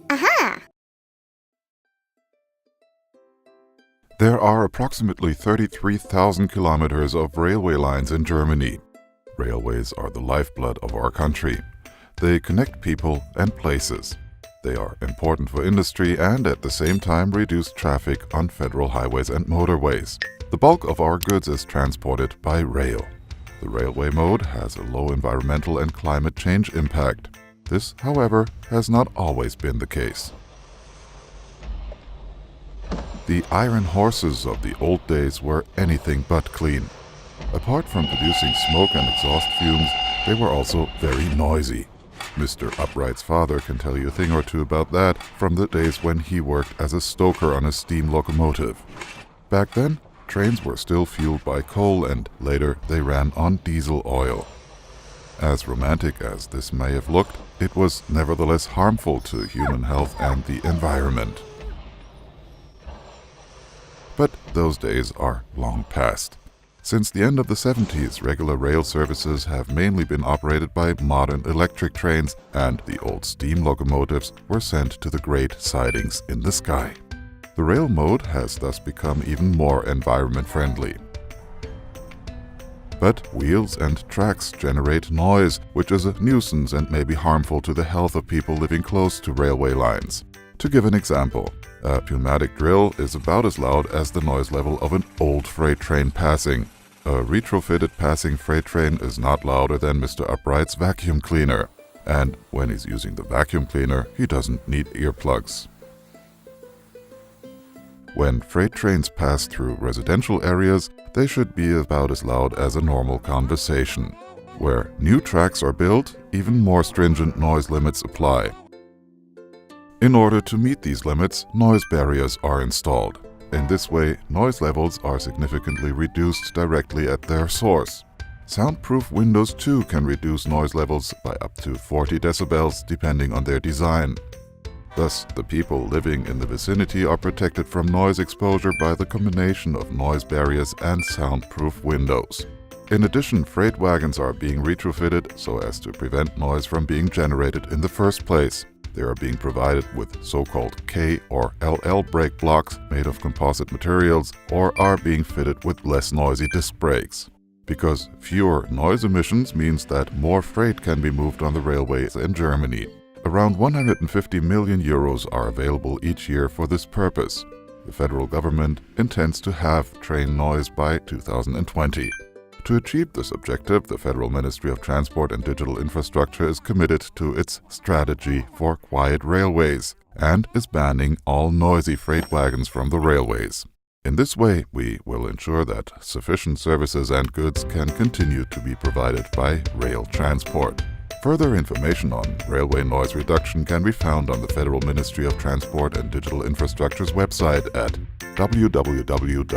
Aha! There are approximately 33,000 kilometers of railway lines in Germany. Railways are the lifeblood of our country. They connect people and places. They are important for industry and at the same time reduce traffic on federal highways and motorways. The bulk of our goods is transported by rail. The railway mode has a low environmental and climate change impact. This, however, has not always been the case. The iron horses of the old days were anything but clean. Apart from producing smoke and exhaust fumes, they were also very noisy. Mr. Upright's father can tell you a thing or two about that from the days when he worked as a stoker on a steam locomotive. Back then, trains were still fueled by coal and later they ran on diesel oil. As romantic as this may have looked, it was nevertheless harmful to human health and the environment. But those days are long past. Since the end of the 70s, regular rail services have mainly been operated by modern electric trains, and the old steam locomotives were sent to the great sidings in the sky. The rail mode has thus become even more environment-friendly. But wheels and tracks generate noise, which is a nuisance and may be harmful to the health of people living close to railway lines. To give an example, a pneumatic drill is about as loud as the noise level of an old freight train passing. A retrofitted passing freight train is not louder than Mr. Upright's vacuum cleaner. And when he's using the vacuum cleaner, he doesn't need earplugs. When freight trains pass through residential areas, they should be about as loud as a normal conversation. Where new tracks are built, even more stringent noise limits apply. In order to meet these limits, noise barriers are installed. In this way, noise levels are significantly reduced directly at their source. Soundproof windows too can reduce noise levels by up to 40 decibels depending on their design. Thus, the people living in the vicinity are protected from noise exposure by the combination of noise barriers and soundproof windows. In addition, freight wagons are being retrofitted so as to prevent noise from being generated in the first place. They are being provided with so-called K or LL brake blocks made of composite materials or are being fitted with less noisy disc brakes. Because fewer noise emissions means that more freight can be moved on the railways in Germany. Around 150 million euros are available each year for this purpose. The federal government intends to halve train noise by 2020. To achieve this objective, the Federal Ministry of Transport and Digital Infrastructure is committed to its strategy for quiet railways and is banning all noisy freight wagons from the railways. In this way, we will ensure that sufficient services and goods can continue to be provided by rail transport. Further information on railway noise reduction can be found on the Federal Ministry of Transport and Digital Infrastructure's website at www.bmvi.de.